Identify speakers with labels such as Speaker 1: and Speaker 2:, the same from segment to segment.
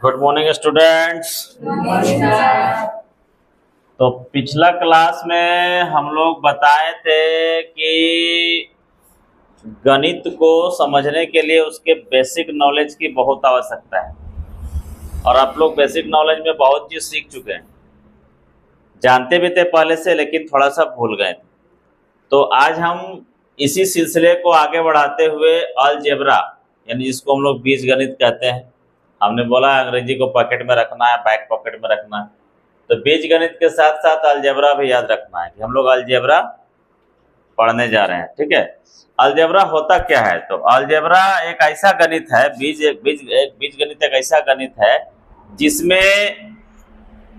Speaker 1: Good morning students. तो पिछला class में हम लोग बताए थे कि गणित को समझने के लिए उसके बेसिक नॉलेज की बहुत आवश्यकता है और आप लोग बेसिक नॉलेज में बहुत चीज़ सीख चुके हैं, जानते भी थे पहले से, लेकिन थोड़ा सा भूल गए। तो आज हम इसी सिलसिले को आगे बढ़ाते हुए अलजेब्रा यानी जिसको हम लोग बीजगणित कहते हैं, हमने बोला अंग्रेजी को पॉकेट में रखना है, बैक पॉकेट में रखना है। तो बीजगणित के साथ साथ अलजेब्रा भी याद रखना है कि हम लोग अलजेब्रा पढ़ने जा रहे हैं। ठीक है, अलजेब्रा होता क्या है? तो अलजेब्रा एक ऐसा गणित है, बीजगणित एक ऐसा गणित है जिसमें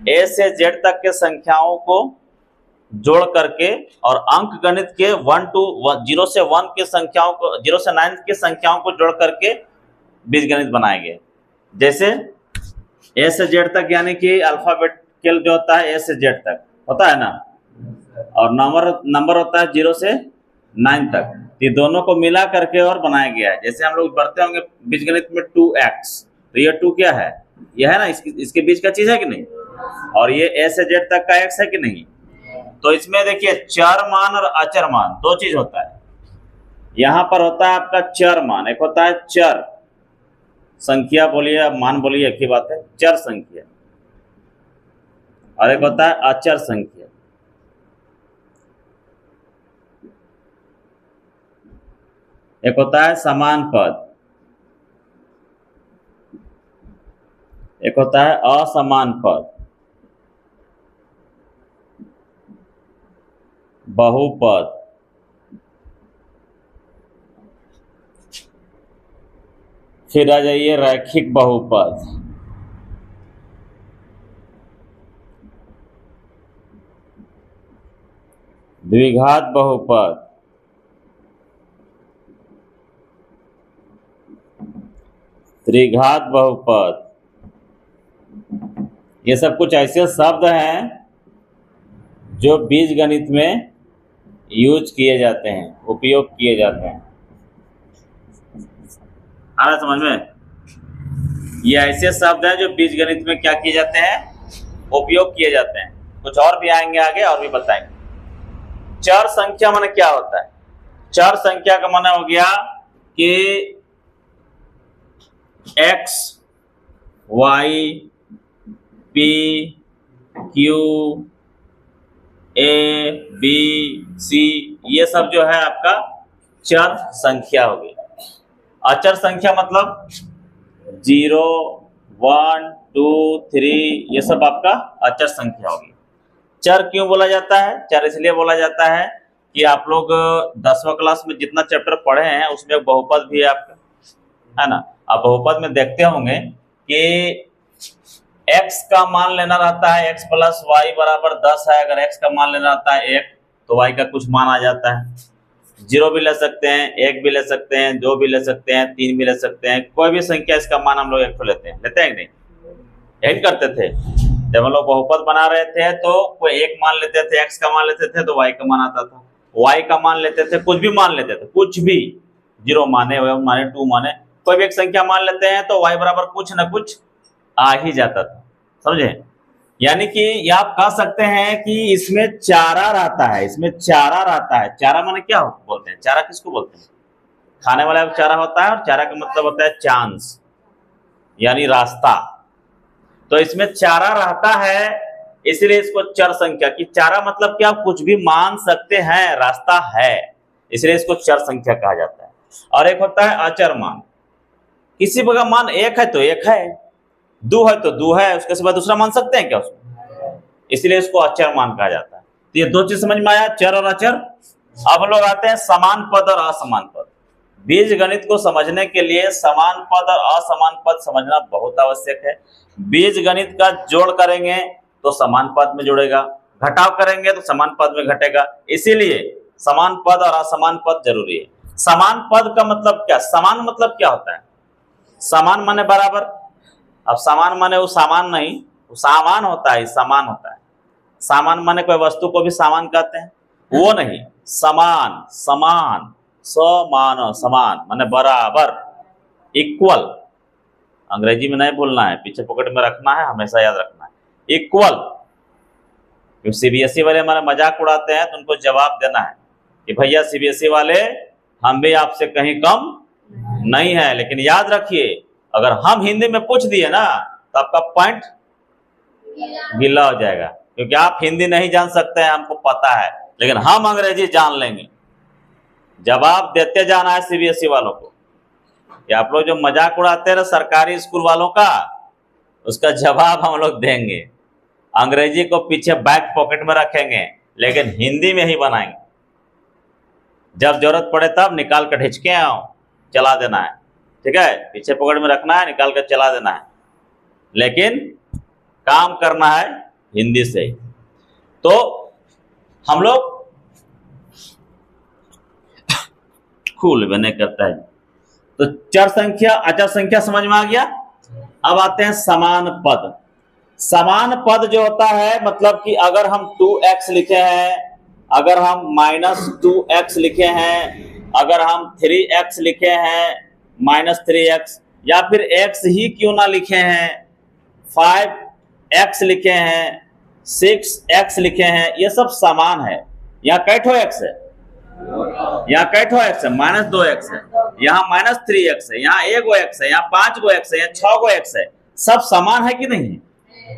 Speaker 1: ए से जेड तक के संख्याओं को जोड़ करके और अंक गणित के 0 से 1 के संख्याओं को 0 से 9 के संख्याओं को जोड़ करके बीजगणित बनाए गए। जैसे ए से जेड तक यानी कि अल्फाबेटिकल जो होता है ए से जेड तक होता है ना, और नंबर होता है 0 से 9 तक। ये दोनों को मिला करके और बनाया गया है। जैसे हम लोग पढ़ते होंगे बीजगणित में 2x, तो ये 2 क्या है? यह है ना, इसके बीच का चीज है कि नहीं, और ये ए से जेड तक का x है कि नहीं। तो इसमें देखिए चर मान और अचर मान दो चीज होता है। यहां पर होता है आपका चर मान, एक होता है चर संख्या, बोलिए मान बोलिए, एक ही बात है, चर संख्या, और एक होता है अचर संख्या। एक होता है समान पद, एक होता है असमान पद, बहुपद, फिर आ जाइए रैखिक बहुपद, द्विघात बहुपद, त्रिघात बहुपद। ये सब कुछ ऐसे शब्द हैं जो बीजगणित में यूज किए जाते हैं, उपयोग किए जाते हैं। आ रहा समझ में? ये ऐसे शब्द हैं जो बीजगणित में क्या किए जाते हैं, उपयोग किए जाते हैं। कुछ और भी आएंगे आगे और भी बताएंगे। चर संख्या माने क्या होता है? चर संख्या का माने हो गया कि x, y, p, q, a, b, c, ये सब जो है आपका चर संख्या होगी। अचर संख्या मतलब 0, 1, 2, 3, ये सब आपका अचर संख्या होगी। चर क्यों बोला जाता है? चर इसलिए बोला जाता है कि आप लोग 10वां क्लास में जितना चैप्टर पढ़े हैं उसमें बहुपद भी है आपका, है ना। आप बहुपद में देखते होंगे कि x का मान लेना रहता है, x प्लस वाई बराबर 10 है। अगर x का मान लेना रहता है 1 तो y का कुछ मान आ जाता है। 0 भी ले सकते हैं, 1 भी ले सकते हैं, 2 भी ले सकते हैं, 3 भी ले सकते हैं, कोई भी संख्या इसका मान हम लोग 1 लेते हैं कि नहीं? यही करते थे जब हम लोग बहुपद बना रहे थे। तो कोई 1 मान लेते थे, x का मान लेते थे तो y का मान आता था, y का मान लेते थे, कुछ भी मान लेते थे, कुछ भी, 0 माने, 1 माने, 2 माने, कोई भी एक संख्या मान लेते हैं तो y बराबर कुछ ना कुछ आ ही जाता था। समझे? यानी कि ये आप कह सकते हैं कि इसमें चारा रहता है, इसमें चारा रहता है। चारा माने क्या बोलते हैं? चारा किसको बोलते हैं? खाने वाला चारा होता है, और चारा का मतलब होता है चांस यानी रास्ता। तो इसमें चारा रहता है, इसलिए इसको चर संख्या की, चारा मतलब क्या, कुछ भी मान सकते हैं, रास्ता है, इसलिए इसको चर संख्या कहा जाता है। और एक होता है अचर मान, किसी का मान 1 है तो 1 है, 2 है तो 2 है, उसके बाद दूसरा मान सकते हैं क्या उसमें? इसलिए इसको अचर मान कहा जाता है। तो ये दो चीज समझ में आया, चर और अचर। अब लोग आते हैं समान पद और असमान पद। बीज गणित को समझने के लिए समान पद और असमान पद समझना बहुत आवश्यक है। बीज गणित का जोड़ करेंगे तो समान पद में जुड़ेगा, घटाव करेंगे तो समान पद में घटेगा, इसीलिए समान पद और असमान पद जरूरी है। समान पद का मतलब क्या? समान मतलब क्या होता है? समान माने बराबर। अब समान माने वो सामान नहीं, वो सामान होता है, समान होता है। सामान माने कोई वस्तु को भी सामान कहते हैं, वो नहीं, समान, समान, समान, समान माने बराबर, इक्वल। अंग्रेजी में नहीं भूलना है, पीछे पॉकेट में रखना है, हमेशा याद रखना है। इक्वल, सीबीएसई वाले हमारा मजाक उड़ाते हैं तो उनको जवाब देना है कि भैया सीबीएसई वाले हम भी आपसे कहीं कम नहीं है, लेकिन याद रखिए अगर हम हिंदी में पूछ दिए ना तो आपका पॉइंट गिला हो जाएगा, क्योंकि आप हिंदी नहीं जान सकते हैं, हमको पता है, लेकिन हम अंग्रेजी जान लेंगे। जवाब देते जाना है सीबीएसई वालों को कि आप लोग जो मजाक उड़ाते हैं सरकारी स्कूल वालों का, उसका जवाब हम लोग देंगे। अंग्रेजी को पीछे बैक पॉकेट में रखेंगे, लेकिन हिंदी में ही बनाएंगे। जब जरूरत पड़े तब निकाल कर ढिचके आओ, चला देना है, ठीक है, पीछे पॉकेट में रखना है, निकाल कर चला देना है, लेकिन काम करना है हिंदी से ही। तो हम लोग खूल बने करता है। तो चर संख्या अचर संख्या समझ में आ गया। अब आते हैं समान पद। समान पद जो होता है मतलब कि अगर हम 2x लिखे हैं, अगर हम -2x लिखे हैं, अगर हम 3x लिखे हैं -3x, या फिर x ही क्यों ना लिखे हैं, 5x लिखे हैं, 6x लिखे हैं, ये सब समान है। यहाँ कैठो x है, यहाँ कैठो x है, -2x है, यहाँ -3x है, यहाँ 1x है, यहाँ 5x है, यहाँ 6x है, सब समान है कि नहीं?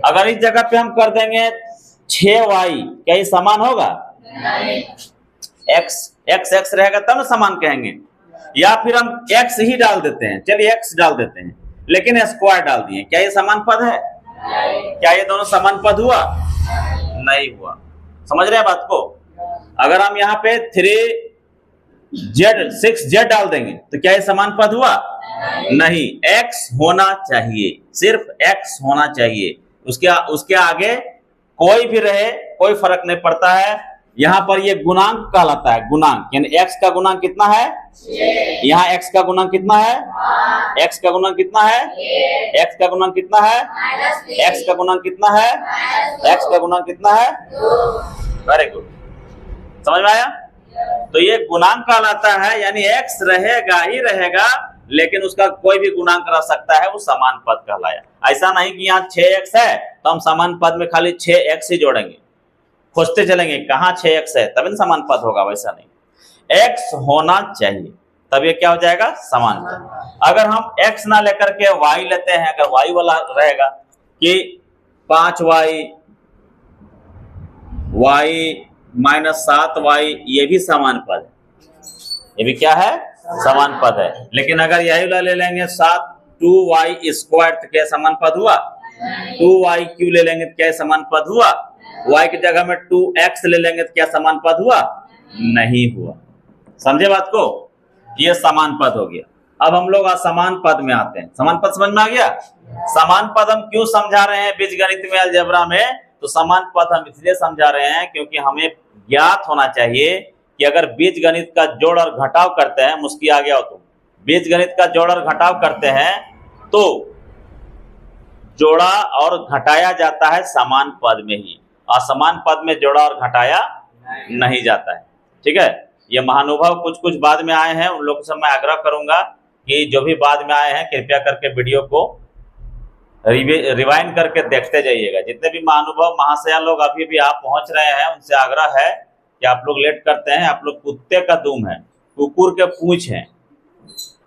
Speaker 1: अगर इस जगह पे हम कर देंगे 6y, क्या ये समान होगा? x रहेगा तब ना समान कहेंगे। या फिर हम x ही डाल देते हैं, चलिए x डाल देते हैं, लेकिन स्क्वायर डाल दिए, क्या ये समान पद है? क्या ये दोनों समान पद हुआ? नहीं हुआ। समझ रहे हैं बात को? अगर हम यहाँ पे 3z 6z डाल देंगे तो क्या ये समान पद हुआ? नहीं, x होना चाहिए, सिर्फ x होना चाहिए, उसके आगे कोई भी रहे कोई फर्क नहीं पड़ता है। यहाँ पर ये गुणांक कहलाता है, गुणांक, यानी x का गुणांक कितना है? यहाँ x का गुणांक कितना है? x का गुणांक कितना है? x का गुणांक कितना है? x का गुणांक कितना है? x का गुणांक कितना है? वेरी गुड, समझ में आया? तो ये गुणांक कहलाता है, यानी x रहेगा ही रहेगा, लेकिन उसका कोई भी गुणांक रह सकता है, वो समान पद कहलाया। ऐसा नहीं कि यहाँ 6x है तो हम समान पद में खाली 6x ही जोड़ेंगे, खोजते चलेंगे कहाँ 6x है तभी समान पद होगा, वैसा नहीं, x होना चाहिए तब ये क्या हो जाएगा? समान पद। अगर हम x ना लेकर के y लेते हैं, अगर y वाला रहेगा कि 5y -7y, ये भी समान पद है, ये भी क्या है? समान पद है। लेकिन अगर यही वाला ले लेंगे 2y² तो क्या समान पद हुआ? 2y³ ले लेंगे तो क्या समान पद हुआ? y की जगह में 2x ले लेंगे तो क्या समान पद हुआ? नहीं हुआ। समझे बात को? ये समान पद हो गया। अब हम लोग असमान पद में आते हैं। समान पद समझ में आ गया? समान पद हम क्यों समझा रहे हैं बीजगणित में, अलजेब्रा में? तो समान पद हम इसलिए समझा रहे हैं क्योंकि हमें ज्ञात होना चाहिए कि अगर बीजगणित का जोड़ और घटाव करते हैं, मुस्की आ गया हो तो, बीजगणित का जोड़ और घटाव करते हैं तो जोड़ा और घटाया जाता है समान पद में ही, असमान पद में जोड़ा और घटाया नहीं जाता है। ठीक है, ये महानुभाव कुछ कुछ बाद में आए हैं, उन लोगों से मैं आग्रह करूंगा कि जो भी बाद में आए हैं कृपया करके वीडियो को रिवाइंड करके देखते जाइएगा। जितने भी महानुभाव महाशया लोग अभी भी आप पहुंच रहे हैं, उनसे आग्रह है कि आप लोग लेट करते हैं, आप लोग कुत्ते का दुम है, कुकुर के पूंछ हैं,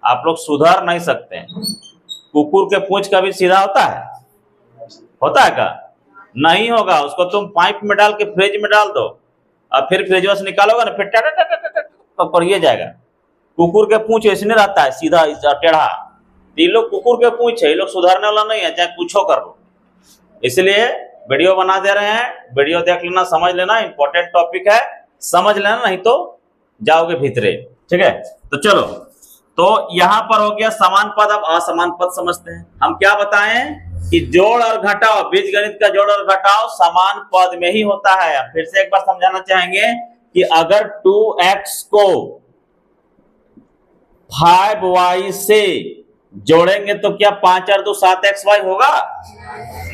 Speaker 1: आप लोग सुधर नहीं सकते हैं। कुकुर के पूंछ कभी सीधा होता है? होता है का? नहीं होगा। उसको तुम पाइप में डाल के फ्रिज में डाल दो और फिर फ्रिज से निकालोगे ना, फिर तो करिए जाएगा। कुकुर के पूंछ ऐसे नहीं रहता है सीधा टेढ़ा। ये लोग कुकुर के पूंछ है, ये लोग सुधारने वाला नहीं है, चाहे कुछ हो कर लो। इसलिए वीडियो बना दे रहे हैं, वीडियो देख लेना, समझ लेना, इंपॉर्टेंट टॉपिक है, समझ लेना, नहीं तो जाओगे भीतरे। ठीक है, तो चलो, तो यहां पर हो गया समान पद। अब असमान पद समझते हैं। हम क्या बताएं कि जोड़ और घटाव, बीजगणित का जोड़ और घटाव समान पद में ही होता है। फिर से एक बार समझाना चाहेंगे कि अगर 2x को 5y से जोड़ेंगे तो क्या 5 और 2 7xy होगा?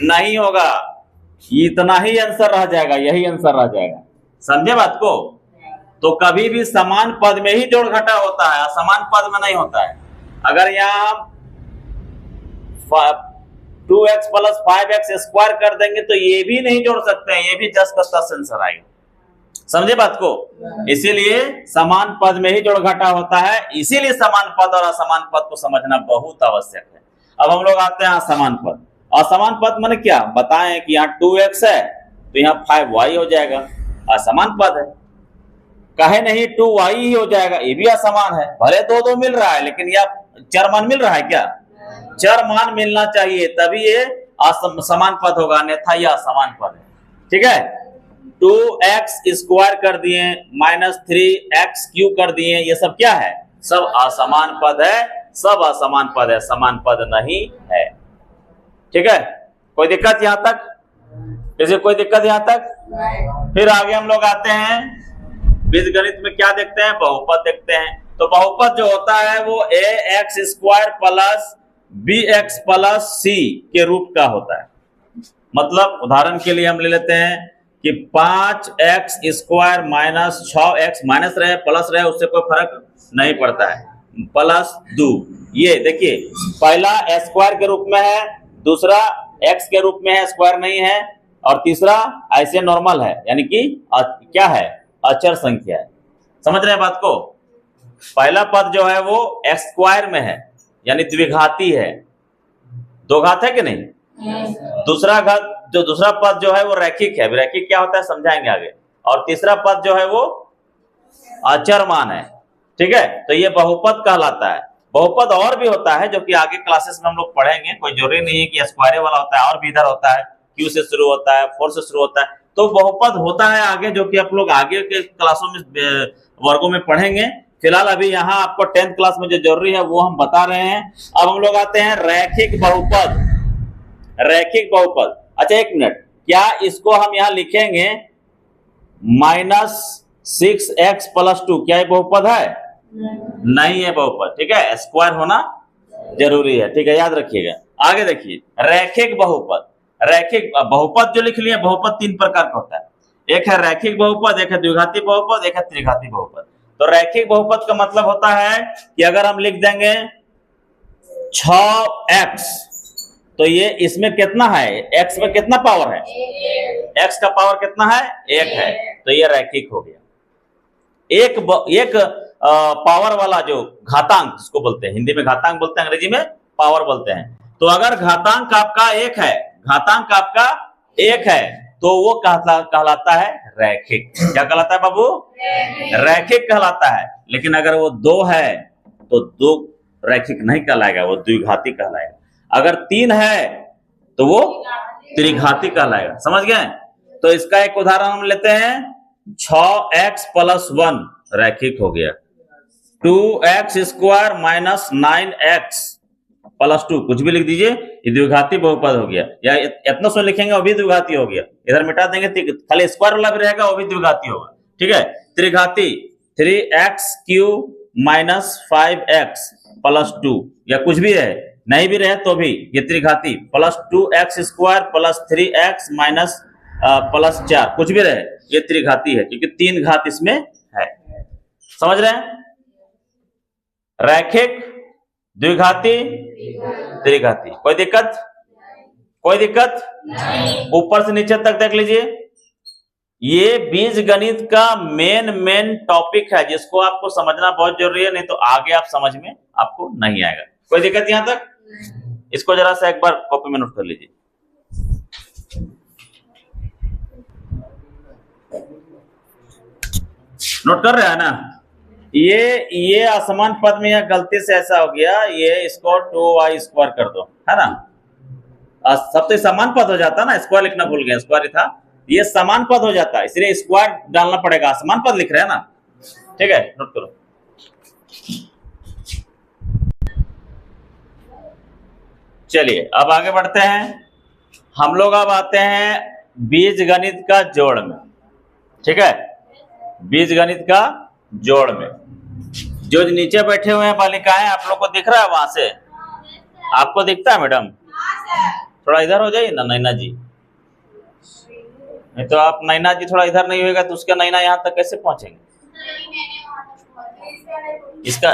Speaker 1: नहीं होगा। इतना ही आंसर रह जाएगा, यही आंसर रह जाएगा। समझे बात को? तो कभी भी समान पद में ही जोड़ घटाव होता है, असमान पद में नहीं होता है। अगर यहाँ 2x प्लस 5x स्क्वायर कर देंगे तो ये भी नहीं जोड़ सकते हैं, ये भी जस्ट का तस्ट आंसर आएगा। समझे बात को? इसीलिए समान पद में ही जोड़ घटा होता है, इसीलिए समान पद और असमान पद को समझना बहुत आवश्यक है। अब हम लोग आते हैं असमान पद। असमान पद माने क्या बताएं कि यहाँ 2x है तो यहाँ 5y हो जाएगा, असमान पद है। कहे नहीं 2y ही हो जाएगा, ये भी असमान है। भले दो मिल रहा है लेकिन यह चर मान मिल रहा है क्या? चर मान मिलना चाहिए तभी ये समान पद होगा, अन्यथा यह असमान पद है। ठीक है, 2x स्क्वायर कर दिए माइनस 3x क्यू कर दिए, ये सब क्या है? सब असमान पद है, सब असमान पद है, समान पद नहीं है। ठीक है, कोई दिक्कत यहां तक? जैसे कोई दिक्कत यहां तक? फिर आगे हम लोग आते हैं बीजगणित में, क्या देखते हैं? बहुपद देखते हैं। तो बहुपद जो होता है वो ax square plus bx plus c के रूप का होता है। मतलब उदाहरण के लिए हम ले लेते हैं कि 5x square minus 6x, minus रहे प्लस रहे उससे कोई फर्क नहीं पड़ता है, प्लस 2। ये देखिए पहला स्क्वायर के रूप में है, दूसरा x के रूप में है, स्क्वायर नहीं है, और तीसरा ऐसे नॉर्मल है, यानी कि क्या है? अचर संख्या है। समझ रहे हैं बात को? पहला पद जो है वो x स्क्वायर में है, यानी द्विघाती है, दो घात है कि नहीं? दूसरा पद जो है वो रैखिक है। रैखिक क्या होता है समझाएंगे आगे। और तीसरा पद जो है वो अचर मान है। ठीक है, तो ये बहुपद कहलाता है। बहुपद और भी होता है जो कि आगे क्लासेस में हम लोग पढ़ेंगे, कोई जरूरी नहीं है कि स्क्वायर वाला होता है, और भी इधर होता है, क्यू से शुरू होता है, 4 से शुरू होता है। तो बहुपद होता है आगे, जो कि आप लोग आगे के क्लासों में वर्गों में पढ़ेंगे। फिलहाल अभी यहाँ आपको 10th क्लास में जो जरूरी है वो हम बता रहे हैं। अब हम लोग आते हैं रैखिक बहुपद। रैखिक बहुपद, अच्छा एक मिनट, क्या इसको हम यहाँ लिखेंगे -6x प्लस 2, क्या ये बहुपद है? नहीं है बहुपद। ठीक है, स्क्वायर होना जरूरी है। ठीक है, याद रखिएगा। आगे देखिए रैखिक बहुपद। रैखिक बहुपद जो लिख लिए, बहुपद 3 प्रकार का होता है। एक है रैखिक बहुपद, एक है द्विघाती बहुपद, एक है त्रिघाती बहुपद। तो रैखिक बहुपद का मतलब होता है कि अगर हम लिख देंगे 6x, तो ये इसमें कितना है? x में कितना पावर है? x का पावर कितना है? 1 है, तो ये रैखिक हो गया। एक पावर वाला जो घातांक जिसको बोलते हैं, हिंदी में घातांक बोलते हैं, अंग्रेजी में पावर बोलते हैं। तो अगर घातांक आपका 1 है, घातांक आपका 1 है, तो वो कहलाता है रैखिक। क्या कहलाता है बाबू? रैखिक कहलाता है। लेकिन अगर वो 2 है तो 2 रैखिक नहीं कहलाएगा, वो द्विघाती कहलाएगा। अगर 3 है तो वो त्रिघाती कहलाएगा। समझ गए? तो इसका एक उदाहरण हम लेते हैं, 6x प्लस 1 रैखिक हो गया। 2x square minus 9x plus 2, कुछ भी लिख दीजिए, ये द्विघाती बहुपद हो गया। या इतना सो लिखेंगे वो भी द्विघाती हो गया, इधर मिटा देंगे, खाली स्क्वायर वाला भी रहेगा, वो भी द्विघाती होगा। ठीक है, त्रिघाती 3x Q minus 5x plus 2, या कुछ भी है, नहीं भी रहे तो भी ये त्रिघाती, plus 2x square plus 3x minus plus 4, कुछ भी रहे, ये त्रिघाती है क्योंकि 3 घात इसमें है। समझ रहे हैं? रैखिक, द्विघाती, त्रिघाती। कोई दिक्कत? कोई दिक्कत? ऊपर से नीचे तक देख लीजिए। ये बीज गणित का मेन टॉपिक है जिसको आपको समझना बहुत जरूरी है, नहीं तो आगे आप समझ में आपको नहीं आएगा। कोई दिक्कत यहां तक? इसको जरा सा एक बार कॉपी में नोट कर लीजिए। नोट कर रहे हैं ना? ये असमान पद में यह गलती से ऐसा हो गया, ये इसको 2y स्क्वायर कर दो, है ना? सब तो समान पद हो जाता ना, स्क्वायर लिखना भूल गए, स्क्वायर ही था, ये समान पद हो जाता है, इसलिए स्क्वायर डालना पड़ेगा। समान पद लिख रहे हैं ना? ठीक है, नोट करो। चलिए अब आगे बढ़ते हैं। हम लोग अब आते हैं बीज गणित का जोड़ में। ठीक है, बीज गणित का जोड़ में जो नीचे बैठे हुए हैं बालिकाएं, आप लोग को दिख रहा है? वहां से आपको दिखता है मैडम? थोड़ा इधर हो जाइए ना नैना जी, नहीं तो आप नैना जी थोड़ा इधर नहीं होगा तो उसका नैना यहाँ तक कैसे पहुंचेंगे? इसका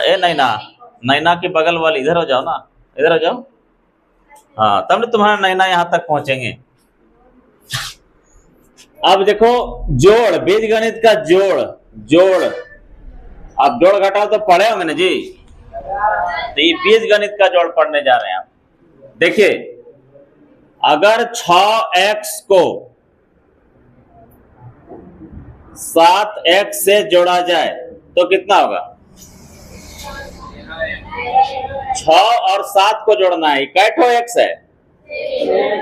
Speaker 1: नैना के बगल वाली इधर हो जाओ ना, इधर हो जाओ। हाँ, तब तुम्हारा नैना यहाँ तक पहुंचेंगे। अब देखो जोड़, बीजगणित का जोड़, जोड़ अब जोड़ घटाओ तो पढ़े होंगे ना जी। तो ये बीजगणित का जोड़ पढ़ने जा रहे हैं आप। देखिए अगर 6x को 7x से जोड़ा जाए तो कितना होगा? 6 और 7 को जोड़ना है, कैठो x है,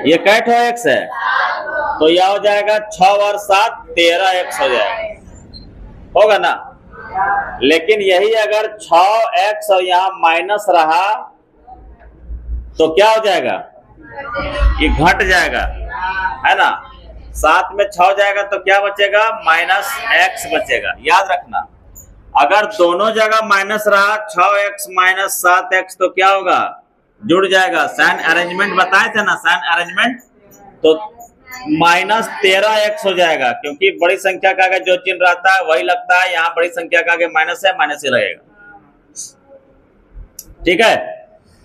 Speaker 1: ये कैठो x है, तो यह हो जाएगा 6 और 7 13x हो जाएगा, होगा ना। लेकिन यही अगर 6x और यहाँ माइनस रहा तो क्या हो जाएगा? ये घट जाएगा, है ना। 7 में 6 जाएगा तो क्या बचेगा? -x बचेगा। याद रखना अगर दोनों जगह माइनस रहा 6x माइनस 7x तो क्या होगा? जुड़ जाएगा। साइन अरेंजमेंट बताए थे ना, साइन अरेंजमेंट, तो -13x हो जाएगा, क्योंकि बड़ी संख्या का आगे जो चिन्ह रहता है वही लगता है। यहाँ बड़ी संख्या का आगे माइनस है, माइनस ही रहेगा। ठीक है।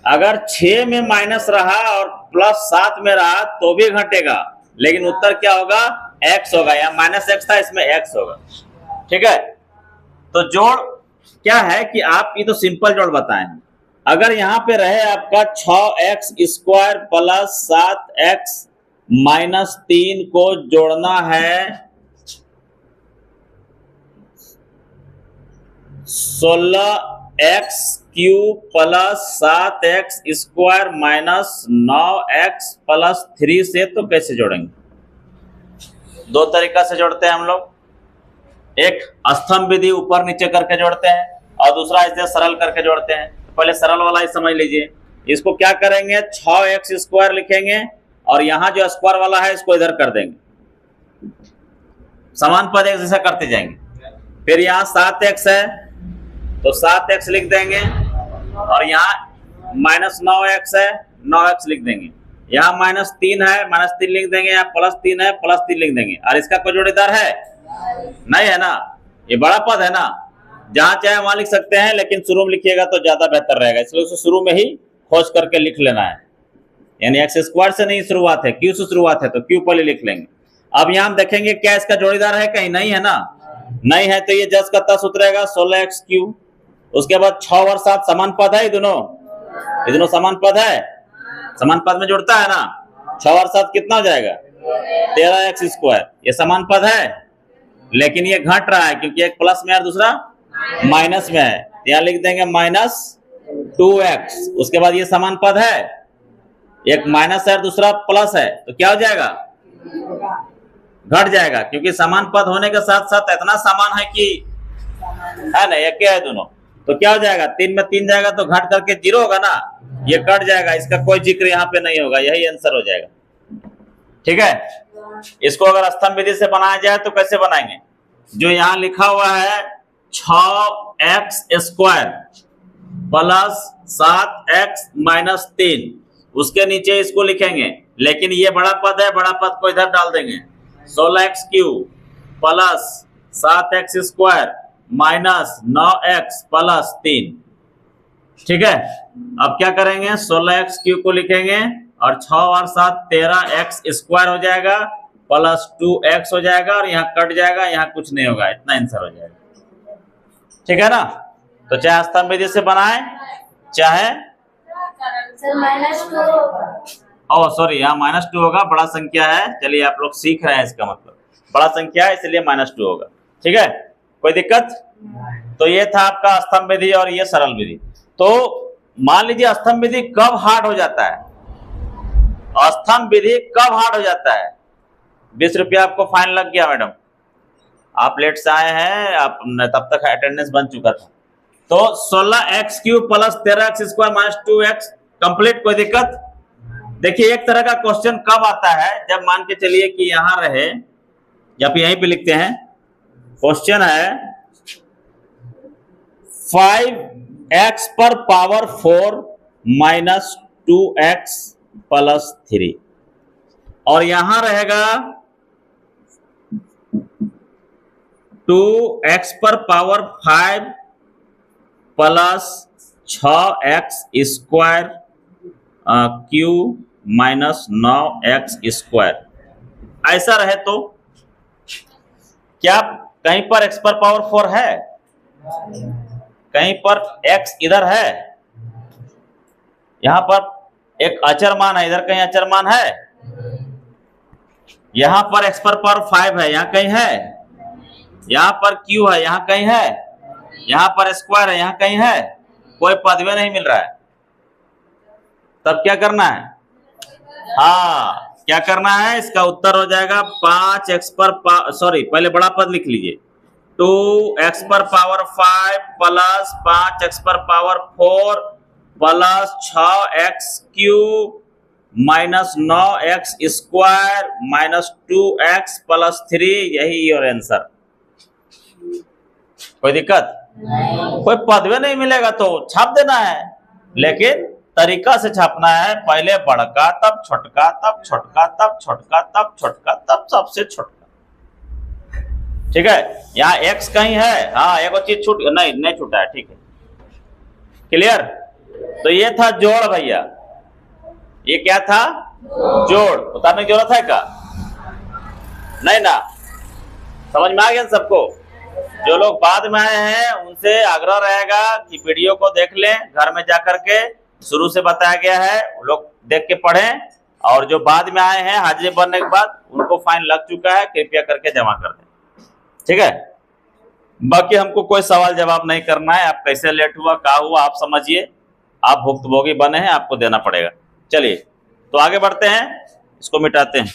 Speaker 1: अगर 6 में माइनस रहा और +7 में रहा तो भी घटेगा, लेकिन उत्तर क्या होगा? x होगा। यहाँ -x था, इसमें x होगा। ठीक है। तो जोड़ क्या है कि आप ये तो सिंपल जोड़ बताए हैं। अगर यहाँ पे रहे आपका 6x² + 7x -3 को जोड़ना है 16x³ + 7x² -9x + 3 से, तो कैसे जोड़ेंगे? दो तरीका से जोड़ते हैं हम लोग। एक स्तंभ विधि ऊपर नीचे करके जोड़ते हैं, और दूसरा ऐसे सरल करके जोड़ते हैं। पहले सरल वाला ही समझ लीजिए। इसको क्या करेंगे? 6x² लिखेंगे और यहाँ जो स्क्वायर वाला है इसको इधर कर देंगे, समान पद एक जैसा करते जाएंगे। फिर यहाँ 7x है तो 7x लिख देंगे, और यहाँ -9x है, 9x लिख देंगे। यहाँ -3 है, -3 लिख देंगे। यहाँ +3 है, +3 लिख देंगे। और इसका कोई जोड़ीदार है? नहीं है ना। ये बड़ा पद है ना, जहां चाहे वहां लिख सकते हैं, लेकिन शुरू में लिखिएगा तो ज्यादा बेहतर रहेगा, इसलिए उसे शुरू में ही खोज करके लिख लेना है। यानी x² से नहीं शुरुआत है, q से शुरुआत है, तो q पहले लिख लेंगे। अब यहाँ हम देखेंगे क्या इसका जोड़ीदार है? कहीं नहीं है ना, नहीं है, तो ये जस का तस उतरेगा 16x³। उसके बाद 6 और 7 समान पद है, ये दोनों समान पद है, समान पद में जुड़ता है ना। 6 और 7 कितना हो जाएगा? 13x²। ये समान पद है, लेकिन ये घट रहा है क्योंकि एक प्लस में है और दूसरा माइनस में है। यहाँ लिख देंगे -2x। उसके बाद ये समान पद है, एक माइनस है और दूसरा प्लस है, तो क्या हो जाएगा? घट जाएगा, क्योंकि समान पद होने के साथ साथ इतना समान है कि है ना, एक है दोनों, तो क्या हो जाएगा? 3 में 3 जाएगा तो घट करके 0 होगा ना, ये कट जाएगा, इसका कोई जिक्र यहाँ पे नहीं होगा, यही आंसर हो जाएगा। ठीक है। इसको अगर स्तंभ विधि से बनाया जाए तो कैसे बनाएंगे? जो यहाँ लिखा हुआ है 6x² + 7x -3, उसके नीचे इसको लिखेंगे, लेकिन ये बड़ा पद है, बड़ा पद को इधर डाल देंगे। 16x³ + 7x² -9x + 3। ठीक है। अब क्या करेंगे? 16x³ को लिखेंगे और 6 और 7 13x² हो जाएगा, +2x हो जाएगा, और यहाँ कट जाएगा, यहाँ कुछ नहीं होगा, इतना आंसर हो जाएगा। ठीक है ना। तो चाहे स्तंभ विधि से बनाए चाहे सॉरी, यहाँ -2 होगा, बड़ा संख्या है। चलिए आप लोग सीख रहे हैं, इसका मतलब बड़ा संख्या है इसलिए -2 होगा। ठीक है, कोई दिक्कत? तो ये था आपका स्तंभ विधि और ये सरल विधि। तो मान लीजिए स्तंभ विधि कब हार्ड हो जाता है? स्तंभ विधि कब हार्ड हो जाता है? 20 रुपया आपको फाइन लग गया मैडम, आप लेट से आए हैं, आप तब तक अटेंडेंस बन चुका था। तो 16x³ + 13x² -2x कंप्लीट। कोई दिक्कत? देखिए एक तरह का क्वेश्चन कब आता है, जब मान के चलिए कि यहां रहे, या फिर यहीं पे लिखते हैं, क्वेश्चन है 5x⁴ -2x + 3, और यहां रहेगा 2x⁵ + 6x² Q minus 9x square. ऐसा रहे तो क्या कहीं पर x पर पावर 4 है? कहीं पर x इधर है, यहां पर एक अचर मान है, इधर कहीं अचर मान है? यहां पर x पर पावर 5 है, यहां कहीं है? यहां पर q है, यहां कहीं है? यहां पर स्क्वायर है, यहां कहीं है? कोई पदवे नहीं मिल रहा है। तब क्या करना है? हाँ, क्या करना है? इसका उत्तर हो जाएगा 5x पर सॉरी पहले बड़ा पद लिख लीजिए, 2x पर पावर 5 प्लस 5x पर power 4 plus 6x cube minus 9x square minus 2x plus 3, यही योर आंसर। कोई दिक्कत? कोई पदवे नहीं मिलेगा तो छाप देना है, लेकिन तरीका से छापना है। पहले बड़का, तब छोटका, तब छोटका, तब छोटका, तब छोटका, तब सबसे छोटका। ठीक है? यहाँ x कहीं है? हाँ, एक चीज छूट नहीं छूटा है। ठीक है, क्लियर? तो ये था जोड़ भैया, ये क्या था? जोड़। उतारने की जरूरत है क्या? नहीं ना? समझ में आ गया सबको? जो लोग बाद में आए हैं उनसे आग्रह रहेगा कि वीडियो को देख लें, घर में जाकर के शुरू से बताया गया है, लोग देख के पढ़ें। और जो बाद में आए हैं हाजिरी बनने के बाद, उनको फाइन लग चुका है, कृपया करके जमा कर दें। ठीक है? बाकी हमको कोई सवाल जवाब नहीं करना है। आप कैसे लेट हुआ, क्या हुआ, आप समझिए। आप भुक्तभोगी बने हैं, आपको देना पड़ेगा। चलिए तो आगे बढ़ते हैं, इसको मिटाते हैं।